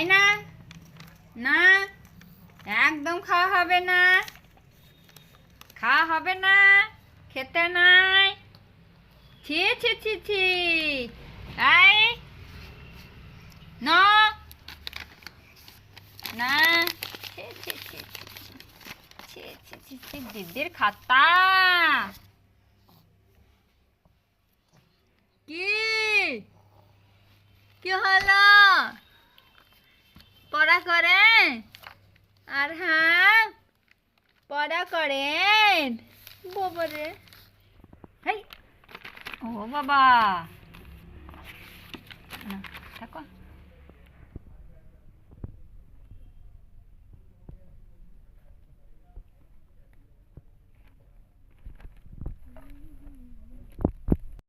তাই না? না, একদম খাওয়া হবে না, খাওয়া হবে না, খেতে নাই। ছি ছি ছি ছি। এই না না, ছি ছি ছি ছি ছি ছি ছি, দিদির খাতা। কি কি হলো? পড়া করেন? আর হ্যাঁ, পড়া করেন? বাবা রে, হেই, ও বাবা, না থাকো।